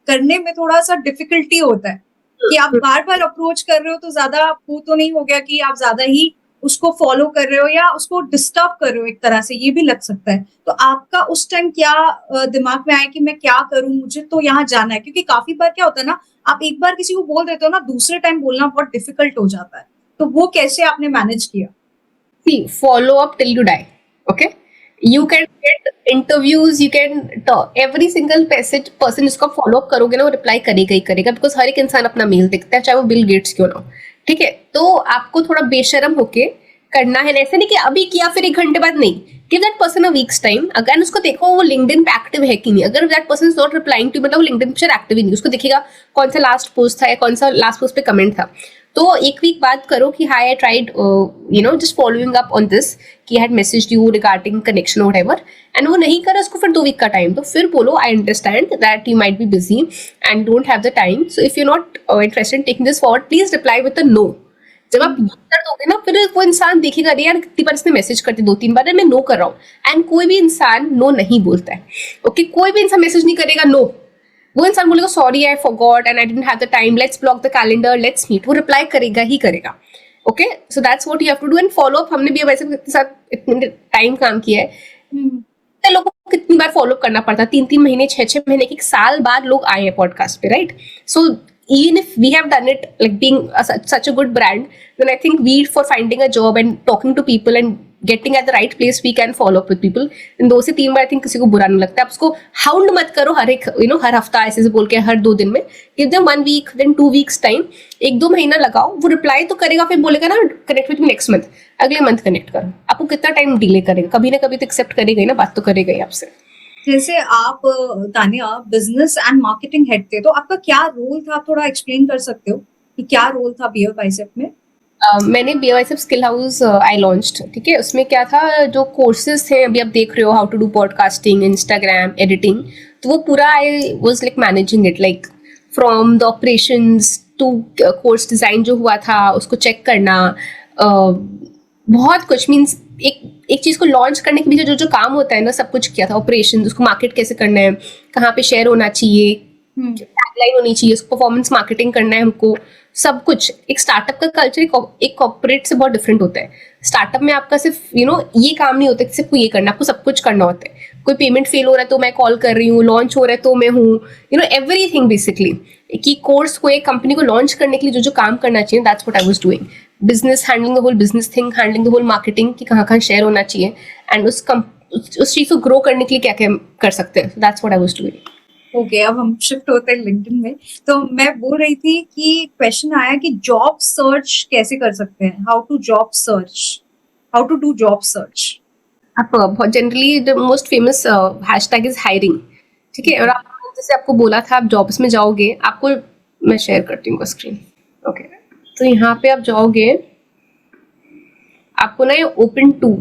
करने में थोड़ा सा डिफिकल्टी होता है कि आप बार बार अप्रोच कर रहे हो, तो ज्यादा वो तो नहीं हो गया कि आप ज्यादा ही उसको फॉलो कर रहे हो या उसको डिस्टर्ब कर रहे हो, एक तरह से ये भी लग सकता है। तो आपका उस टाइम क्या दिमाग में आया कि मैं क्या करूं, मुझे तो यहाँ जाना है? क्योंकि काफी बार क्या होता है ना, आप एक बार किसी को बोल देते हो ना, दूसरे टाइम बोलना बहुत डिफिकल्ट हो जाता है। तो वो कैसे आपने मैनेज किया? see, follow up till you die. Okay, you can get interviews, you can talk, every single person जिसको फॉलो अप करोगे ना, वो रिप्लाई करेगा ही करेगा, बिकॉज हर एक इंसान अपना मेल देखता है, चाहे वो बिल गेट्स क्यों ना हो, ठीक है। तो आपको थोड़ा बेशरम होके करना है, ऐसे नहीं कि अभी किया फिर 1 घंटे बाद नहीं। Give that person a weeks time, अगर उसको देखो वो लिंक्डइन पे एक्टिव है कि नहीं। अगर that person is not replying to, मतलब वो लिंक्डइन पे एक्टिव ही नहीं, उसको दिखेगा कौन सा लास्ट पोस्ट था या कौन सा लास्ट पोस्ट पे कमेंट था। तो 1 वीक बाद करो कि hi I tried just following up on this, कि had messaged you regarding connection और व्हाटएवर, एंड वो नहीं करा, उसको फिर 2 वीक का टाइम दो, फिर बोलो I understand that you might be busy and don't have the time, so if you not interested in taking this forward, please reply with a no. जब आप कर दोगे ना, फिर वो इंसान देखेगा, अरे यार कितनी बार इसने मैसेज करते 2-3 बार, मैं नो कर रहा हूँ, एंड कोई भी इंसान नो नहीं बोलता है। ओके, कोई भी इंसान मैसेज नहीं करेगा नो, वो इंसान बोलेगा sorry I forgot and I didn't have the time, let's block the calendar, let's meet, वो रिप्लाई करेगा ही करेगा। Okay, so that's what you have to do and follow up. हमने भी वैसे के साथ इतने टाइम काम किया है, कितने लोगों को कितनी बार फॉलो करना पड़ता है, 3-3 महीने 6-6 महीने, एक साल बाद लोग आए हैं पॉडकास्ट पे, right? So even if we have done it like being such a good brand, then I think we for finding a job and talking to people and getting at the right place, we can follow up with people. इन 2 से 3 बार I think किसी को बुरा नहीं लगता. आप उसको hound मत करो हर एक हर हफ्ता ऐसे बोल के हर 2 दिन में. Give them 1 week then 2 weeks time, 1-2 महीना लगाओ, वो रिप्लाई तो करेगा, फिर बोलेगा ना connect with me next month, अगले मंथ कनेक्ट करो. आपको कितना टाइम डिले करेगा, कभी ना कभी तो एक्सेप्ट करेगा ही ना, बात तो करेगा ही आपसे. जैसे आप Tania business and marketing head थे, तो आपका क्या रोल था, आप थोड़ा एक्सप्लेन कर सकते हो कि क्या रोल था बियर बाइसेप में? मैंने BYSF skill house I launched, ठीक है. उसमें क्या था, जो कोर्सेज थे अभी आप देख रहे हो, how to do podcasting, Instagram, editing, तो वो पूरा I was like managing it, like from the operations to course design जो हुआ था उसको चेक करना, बहुत कुछ. मीन्स एक चीज को लॉन्च करने के पीछे जो जो काम होता है ना, सब कुछ किया था. ऑपरेशन, उसको मार्केट कैसे करना है, कहाँ पे शेयर होना चाहिए, टैगलाइन होनी चाहिए, उसको परफॉर्मेंस मार्केटिंग करना है हमको, सब कुछ. एक स्टार्टअप का कल्चर एक कॉर्पोरेट से बहुत डिफरेंट होता है. स्टार्टअप में आपका सिर्फ ये काम नहीं होता कि सिर्फ ये करना, आपको सब कुछ करना होता है. कोई पेमेंट फेल हो रहा है तो मैं कॉल कर रही हूँ, लॉन्च हो रहा है तो मैं हूँ, एवरीथिंग बेसिकली. कि कोर्स को, एक कंपनी को लॉन्च करने के लिए जो जो काम करना चाहिए, that's what I was doing. Business, handling the whole business thing, handling the whole marketing कि कहाँ कहाँ शेयर होना चाहिए, एंड उस चीज को ग्रो करने के लिए क्या क्या कर सकते हैं. That's what I was doing. Okay, अब हम शिफ्ट होते हैं लिंक्डइन में. तो मैं बोल रही थी कि क्वेश्चन आया कि जॉब सर्च कैसे कर सकते हैं, how to do job search. आप बहुत generally the most famous hashtag is hiring, ठीक है. और आप जैसे आपको बोला था, आप जॉब्स में जाओगे, आपको मैं शेयर करती हूँ स्क्रीन. ओके, तो यहाँ पे आप जाओगे, आपको ना ये open to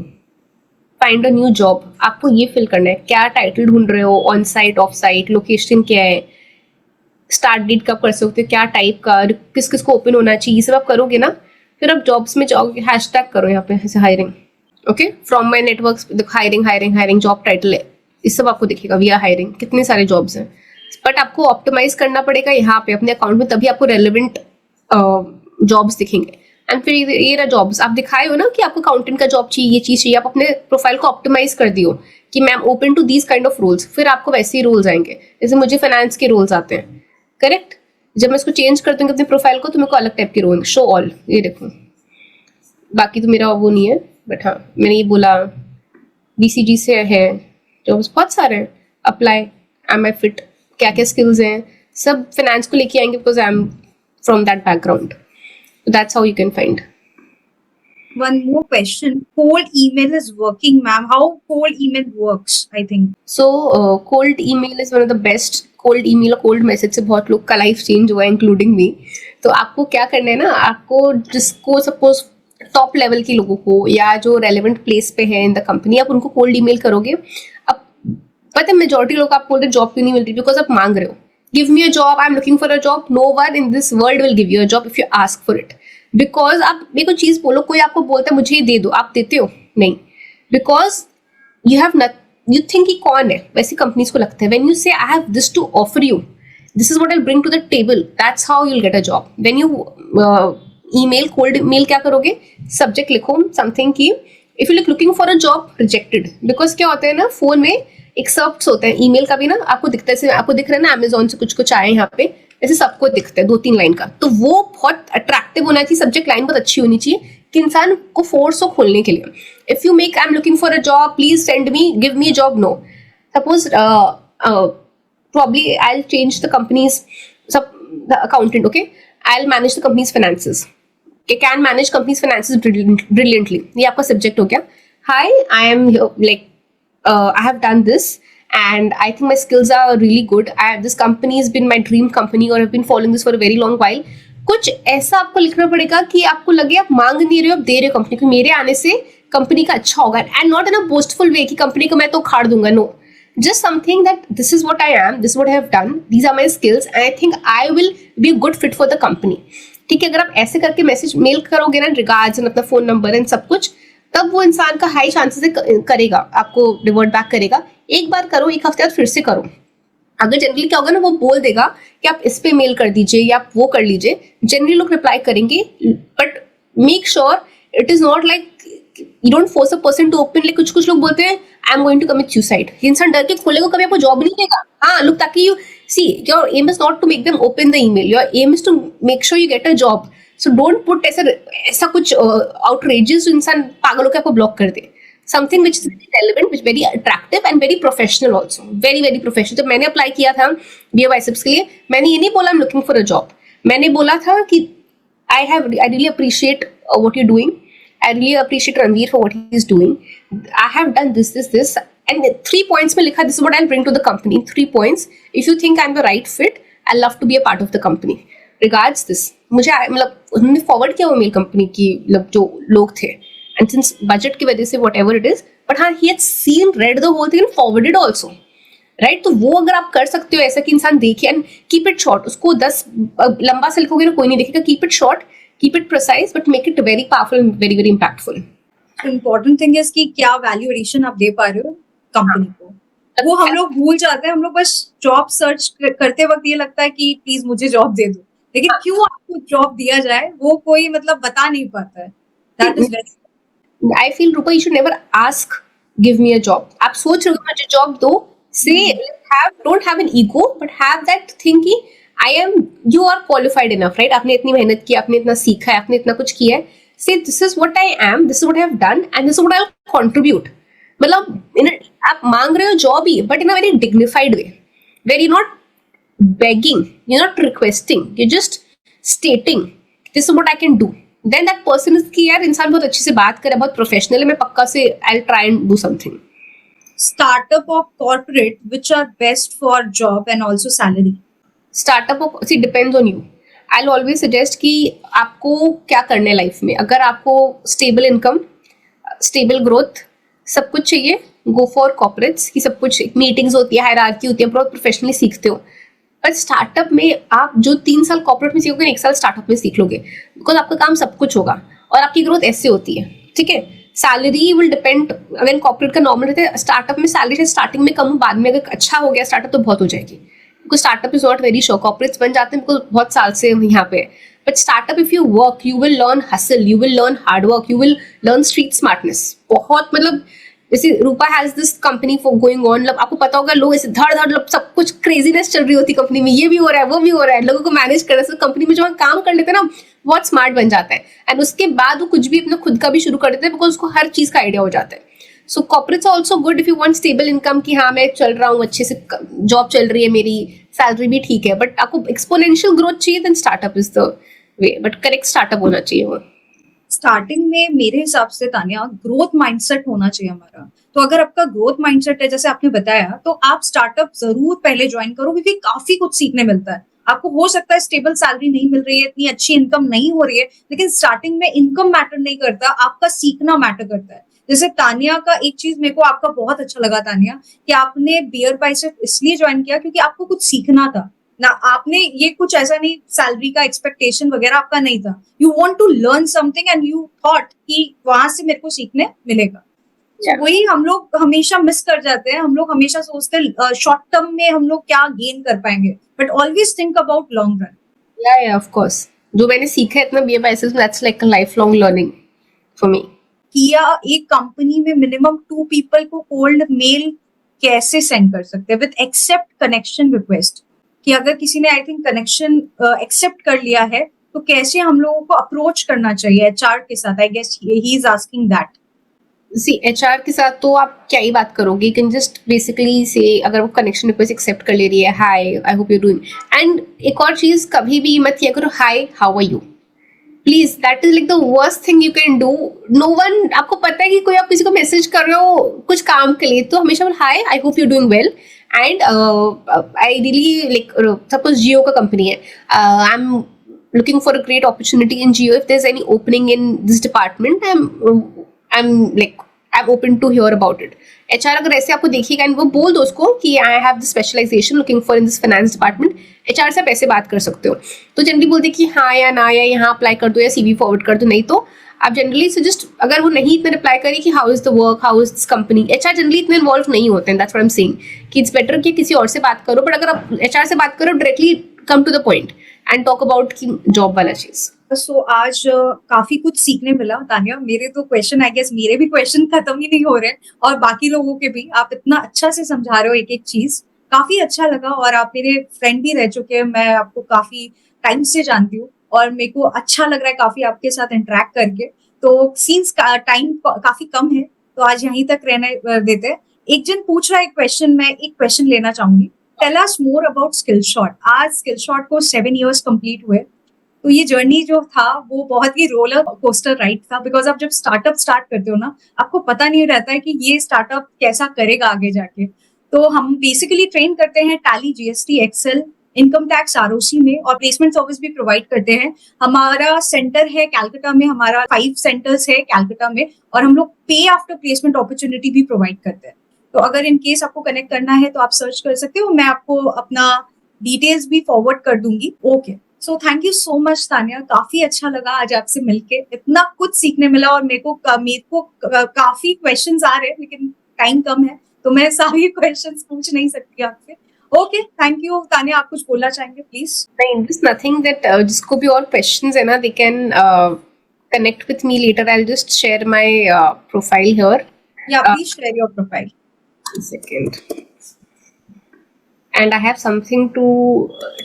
find a new job, आपको ये फिल करना है. क्या टाइटल ढूंढ रहे हो, on site, of site, location क्या है, स्टार्ट डेट कब कर सकते हो, क्या टाइप का, किस किस को ओपन होना चाहिए, ये सब आप करोगे ना. फिर आप जॉब्स में जाओगे, हैशटैग करो यहाँ पे ऐसे hiring. Okay, from my network, hiring hiring hiring, job title है, इस सब आपको दिखेगा. वी आर हायरिंग, कितने सारे जॉब्स हैं. बट आपको ऑप्टिमाइज करना पड़ेगा यहाँ पे अपने अकाउंट में, तभी आपको रेलिवेंट जॉब्स दिखेंगे. एंड फिर ये रहा जॉब्स, आप दिखाए हो ना कि आपको अकाउंटेंट का जॉब चाहिए, ये चीज चाहिए, आप अपने प्रोफाइल को ऑप्टिमाइज कर दियो कि ma'am open to these kind of roles, फिर आपको वैसे ही रोल्स आएंगे. जैसे मुझे फाइनेंस के रोल्स आते हैं, करेक्ट. जब मैं इसको चेंज कर दूंगी अपने प्रोफाइल को, तो मेरे को अलग टाइप के रोल, शो ऑल, ये देखो. बाकी तो मेरा वो नहीं है, बट हाँ मैंने ये बोला BCG से है, जॉब्स बहुत सारे हैं. अप्लाई, एम आई फिट, क्या क्या स्किल्स हैं, सब फाइनेंस को लेके आएंगे, because I am from that background. That's how you can find. One more question. Cold email is working, ma'am. How cold email works, I think. So, cold email is one of the best. Cold email और cold message से बहुत लोग का life change हुआ है, including me. तो आपको क्या करना है ना, आपको जिसको सपोज टॉप लेवल के लोगों को या जो रेलेवेंट प्लेस पे है इन द कंपनी, आप उनको कोल्ड ईमेल करोगे. अब पता है मेजॉरिटी लोग आपको बोलते जॉब क्यों नहीं मिल रही, बिकॉज आप मांग रहे हो, give me a job, I'm looking for a job. No one in this world will give you a job if you ask for it. Because आप मेरे को चीज बोलो, कोई आपको बोलता है मुझे ये दे दो, आप देते हो नहीं, because you have not, you think कि कौन है, वैसी कंपनीज को लगता है. When you say I have this to offer you, this is what I will bring to the table, that's how you will get a job. When you email, cold mail क्या करोगे, subject लिखो something की if you looking for a job, rejected. Because क्या होता है ना, phone में एक सर्च होता है, ईमेल का भी ना आपको दिखता है, आपको दिख रहा है ना अमेजोन से कुछ कुछ आए यहाँ पे, ऐसे सबको दिखता है 2-3 लाइन का. तो वो बहुत अट्रैक्टिव होना चाहिए, सब्जेक्ट लाइन बहुत अच्छी होनी चाहिए कि इंसान को फोर्स हो खोलने के लिए. If you make I am looking for a job, please send me, give me job, no. Suppose probably I'll change the company's the accountant, okay? I'll manage the company's finances. Okay, can manage company's finances brilliantly. ये आपका subject हो गया. Hi, I am here, like I have done this and I think my skills are really good. This company has been my dream company or I've been following this for a very long while. कुछ ऐसा आपको लिखना पड़ेगा कि आपको लगे आप मांग नहीं रहे हो, आप दे रहे हो कंपनी को, मेरे आने से कंपनी का अच्छा होगा. And not in a boastful way कि कंपनी को मैं तो उखाड़ दूंगा. No, just something that this is what I am, this is what I have done, these are my skills and I think I will be a good fit for the company. ठीक है, अगर आप ऐसे करके message mail करोगे ना, regards and अपना phone number and सब कुछ, तब वो इंसान का हाई चांसेस करेगा, आपको रिवर्ट बैक करेगा. एक बार करो, एक हफ्ते बाद फिर से करो. अगर जनरली क्या होगा ना, वो बोल देगा कि आप इस पे मेल कर दीजिए या आप वो कर लीजिए, जनरली लोग रिप्लाई करेंगे, but make sure it is not like you don't force a person to open. Like कुछ लोग बोलते हैं I am going to commit suicide. इंसान डर के खोलेगा, कभी आपको जॉब नहीं देगा. हाँ लुक, ताकि you see your aim is not to make them open the email, your aim is to make sure you get a job. So don't put ऐसा कुछ आउटरेजियस इंसान पागल होकर आपको ब्लॉक कर दे. Something which is relevant, which very attractive and very professional also, very very professional. जब मैंने अप्लाई किया था बीए बाइसेप्स के लिए, मैंने ये नहीं बोला आई am looking for a job. मैंने बोला था कि I really appreciate what you're doing. I really appreciate Ranveer for what he's doing. I have done this, and 3 points में लिखा, this is what I'll bring to the company. 3 points. If you think I'm the right fit, I'll love to be a part of the company. Regards this. मुझे मतलब उन्होंने forward किया वो mail company की मतलब जो लोग थे. And since budget की वजह से whatever it is, but हाँ he had seen, read the whole thing and forwarded also. Right. तो वो अगर आप कर सकते हो ऐसा कि इंसान देखे एंड कीप इट शॉर्ट. उसको 10 लंबा से लिखोगे ना कोई नहीं देखेगा. Keep it short, keep it precise, but make it very powerful and very very impactful. Important thing is कि क्या वैल्यू एडिशन आप दे पा रहे हो कंपनी को. वो हम लोग भूल जाते हैं. हम लोग बस जॉब सर्च करते वक्त ये लगता है कि प्लीज मुझे जॉब दे दो, लेकिन क्यों आपको जॉब दिया जाए वो कोई मतलब बता नहीं पाता है. That is very, I feel Rupa you should never ask give me a job. आप सोच रहे हो मुझे जॉब दो. Say, don't have an ego, but have that thing कि you are qualified enough, right? आपने इतनी मेहनत की, आपने इतना सीखा है, आपने इतना कुछ किया है. Say this is what I am, this is what I have done, and this is what I'll contribute. मतलब आप मांग रहे हो job he, but in a very dignified way, where you're not begging, you're not requesting, you're just stating this is what I can do. Then that person is कि यार इंसान बहुत अच्छे से बात करे, बहुत प्रोफेशनल है, मैं पक्का से I'll try and do something. startup or corporate which are best for job and also salary? Startup see depends on you. I'll always suggest कि आपको क्या करना है लाइफ में. अगर आपको स्टेबल इनकम, स्टेबल ग्रोथ, सब कुछ चाहिए, गो फॉर कॉर्पोरेट्स की. सब कुछ मीटिंग्स होती है, हायरार्की होती है, बहुत प्रोफेशनली सीखते हो. पर स्टार्टअप में आप जो 3 साल कॉर्पोरेट में सीखोगे, 1 साल स्टार्टअप में सीख लोगे, बिकॉज आपका काम सब कुछ होगा और आपकी ग्रोथ ऐसे होती है. ठीक है. Salary will depend. अगर कॉर्पोरेट का नॉर्मल रहता है, स्टार्टअप में सैलरी स्टार्टिंग में कम हो, बाद में अगर अच्छा हो गया स्टार्टअप तो बहुत हो जाएगी. Because startup is not very sure. Corporates बन जाते हैं बिकॉज बहुत साल से यहाँ पे. But startup if you work, you will learn hustle, you will learn hard work, you will learn street smartness. बहुत मतलब जैसे Rupa has this company for going on. मतलब आपको पता होगा लोग ऐसे धड़ धड़ सब कुछ क्रेजीनेस चल रही होती कंपनी में, ये भी हो रहा है वो भी हो रहा है, लोगों को मैनेज करना. तो कंपनी में जो हम काम कर लेते हैं ना, बहुत स्मार्ट बन जाता है. एंड उसके बाद वो कुछ भी अपना खुद का भी शुरू कर देते हैं बिकॉज उसको हर चीज का आइडिया हो जाता है. So corporates are also good if you want stable income कि हाँ मैं चल रहा हूँ अच्छे से, जॉब चल रही है मेरी, सैलरी भी ठीक है, बट आपको एक्सपोनेंशियल ग्रोथ चाहिए, then startup is the way. But correct startup होना चाहिए. वो स्टार्टिंग में मेरे हिसाब से तानिया ग्रोथ माइंडसेट होना चाहिए हमारा. तो अगर आपका ग्रोथ माइंडसेट है जैसे आपने बताया, तो आप स्टार्टअप जरूर पहले ज्वाइन करो, क्योंकि काफी कुछ सीखने मिलता है आपको. हो सकता है स्टेबल सैलरी नहीं मिल रही है, इतनी अच्छी इनकम नहीं हो रही है, लेकिन स्टार्टिंग में इनकम मैटर नहीं करता, आपका सीखना मैटर करता है. जैसे तानिया का एक चीज मेरे को आपका बहुत अच्छा लगा तानिया, कि आपने बियर बाइसेप इसलिए ज्वाइन किया क्योंकि आपको कुछ सीखना था ना. आपने ये कुछ ऐसा नहीं, सैलरी का एक्सपेक्टेशन वगैरह आपका नहीं था. You want to learn something and you thought कि वहां से मेरे को सीखने मिलेगा. वही हम लोग हमेशा मिस कर जाते हैं. हम लोग हमेशा सोचते हैं शॉर्ट टर्म में हम लोग क्या गेन कर पाएंगे, but always think about long run. या ऑफ कोर्स. जो मैंने सीखा है इतना BA biceps, that's like a life long learning for me. किया एक कंपनी में मिनिमम 2 पीपल को कोल्ड मेल कैसे सेंड कर सकते हैं विद एक्सेप्ट कनेक्शन रिक्वेस्ट, कि अगर किसी ने आई थिंक कनेक्शन एक्सेप्ट कर लिया है तो कैसे हम लोगों को अप्रोच करना चाहिए एचआर के साथ. I guess he is asking that. See HR के साथ तो आप क्या ही बात करोगे. यू कैन जस्ट बेसिकली से अगर वो कनेक्शन रिक्वेस्ट एक्सेप्ट कर ले रही है, hi I hope you doing. And एक और चीज, कभी भी मत किया करो hi how are you. Please, that is like the worst thing you can do. No one, आपको पता है कि कोई आप किसी को मैसेज कर रहे हो कुछ काम के लिए, तो हमेशा बोल hi I hope you doing well. And I really like, suppose Jio का कंपनी है, I am looking for a great opportunity in Jio. If there's any opening in this department, I'm open to hear about it. HR अगर ऐसे आपको देखिएगा and वो बोल दो उसको कि I have the specialization looking for in this finance department, HR से आप ऐसे बात कर सकते हो. तो जनरली बोलते कि हाँ या ना, या यहाँ अप्लाई कर दो या CV फॉरवर्ड कर दो. नहीं तो आप जनरली सजेस्ट, अगर वो नहीं इतना रिप्लाई करे कि how is the work, how is this company, HR generally इतने इन्वॉल्व नहीं होते हैं. That's what I am saying कि इट्स बेटर कि किसी और से बात करो. बट अगर आप HR से बात करो, directly come to the point and talk about की जॉब वाला चीज. सो आज काफी कुछ सीखने मिला तानिया. मेरे तो क्वेश्चन, आई गेस मेरे भी क्वेश्चन खत्म ही नहीं हो रहे और बाकी लोगों के भी. आप इतना अच्छा से समझा रहे हो एक एक चीज, काफी अच्छा लगा. और आप मेरे फ्रेंड भी रह चुके हैं, मैं आपको काफी टाइम से जानती हूँ और मेरे को अच्छा लग रहा है काफी आपके साथ इंटरेक्ट करके. तो सीन्स टाइम काफी कम है तो आज यहीं तक रहने देते हैं. एक जन पूछ रहा है एक क्वेश्चन, मैं एक क्वेश्चन लेना चाहूंगी. Tell us more about Skillshot. आज स्किलशॉट को 7 years कंप्लीट हुए. तो ये जर्नी जो था वो बहुत ही रोलर कोस्टर राइड था. बिकॉज आप जब स्टार्टअप स्टार्ट करते हो ना, आपको पता नहीं रहता है कि ये स्टार्टअप कैसा करेगा आगे जाके. तो हम बेसिकली ट्रेन करते हैं Tally, GST, Excel, income tax, ROC में, और प्लेसमेंट सर्विस भी प्रोवाइड करते हैं. हमारा सेंटर है कैलकाटा में, हमारा 5 सेंटर्स है कैलकाटा में, और हम लोग पे आफ्टर प्लेसमेंट अपॉर्चुनिटी भी प्रोवाइड करते हैं. तो अगर इन केस आपको कनेक्ट करना है तो आप सर्च कर सकते हो. मैं आपको अपना डिटेल्स भी फॉरवर्ड कर दूंगी. Okay, so thank you so much Tania. काफी अच्छा लगा आज आपसे मिलके, इतना कुछ सीखने मिला. और मेरे को काफी क्वेश्चंस आ रहे हैं लेकिन टाइम कम है तो मैं सारी क्वेश्चंस पूछ नहीं सकती आपसे. Okay, thank you Tania. आप कुछ बोलना चाहेंगे प्लीज? नहीं, just nothing that जिसको भी और questions है ना, they can connect with me later. I'll just share my profile here. या please share your profile. One second. And I have something to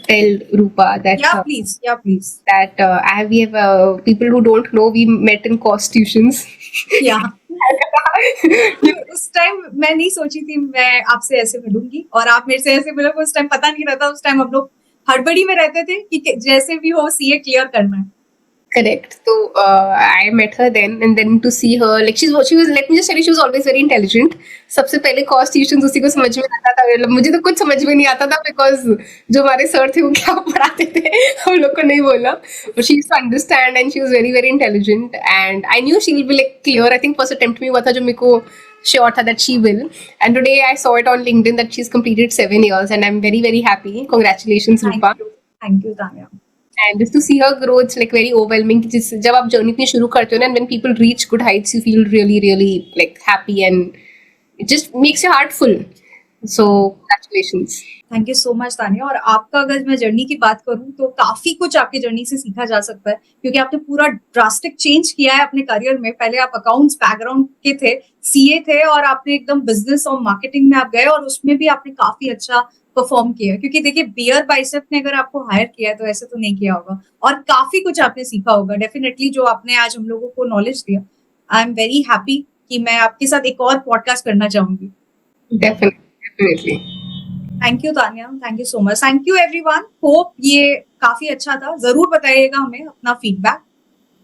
tell Rupa that या please we have people who don't know, we met in cost tuitions. या उस time मैं नहीं सोची थी मैं आपसे ऐसे मिलूंगी और आप मेरे से ऐसे मिलोगे. उस टाइम पता नहीं रहता. उस टाइम हम लोग हड़बड़ी में रहते थे कि जैसे भी हो सीए क्लियर करना है. Correct. So I met her then, and then to see her, like she was. Let me just tell you, she was always very intelligent. सबसे पहले cost tuitions उसी को समझ में आता था. मतलब मुझे तो कुछ समझ में नहीं आता था because जो हमारे sir थे वो क्या पढ़ाते थे हम लोग को नहीं बोला. But she used to understand and she was very very intelligent and I knew she will be like clear. I think first attempt में हुआ था जो मेरे को sure था that she will. And today I saw it on LinkedIn that she's completed 7 years and I'm very very happy. Congratulations, Rupa. Thank you Tania. And just to see her grow, it's like very overwhelming. जब आप journey इतनी शुरू करते हो ना, and when people reach good heights, you feel really, really like happy, and it just makes your heart full. So congratulations. Thank you so much Tania. और आपका अगर मैं जर्नी की बात करूं तो काफी कुछ आपकी जर्नी से सीखा जा सकता है क्योंकि आपने पूरा ड्रास्टिक चेंज किया है अपने करियर में. पहले आप अकाउंट्स बैकग्राउंड के थे, सीए थे, और आपने एकदम बिजनेस और मार्केटिंग में आप गए और उसमें भी आपने काफी अच्छा परफॉर्म किया. क्योंकि देखिए बियर बाइसेप ने अगर आपको हायर किया है तो ऐसे तो नहीं किया होगा और काफी कुछ आपने सीखा होगा डेफिनेटली जो आपने आज हम लोगों को नॉलेज दिया. आई एम वेरी हैप्पी कि मैं आपके साथ एक और पॉडकास्ट करना चाहूंगी. Definitely. Thank you Tania. Thank you so much. Thank you everyone. Hope ये काफी अच्छा था. जरूर बताइएगा हमें अपना feedback.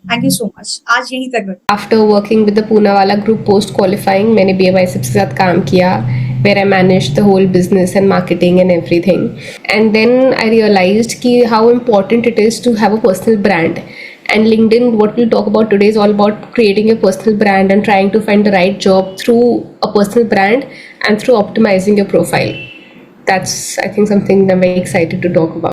Thank you so much. आज यहीं तक. After working with the Poonawalla group post qualifying, मैंने BA Biceps के साथ काम किया, where I managed the whole business and marketing and everything. And then I realized कि how important it is to have a personal brand. And LinkedIn, what we'll talk about today is all about creating a personal brand and trying to find the right job through a personal brand and through optimizing your profile. That's, I think, something I'm very excited to talk about.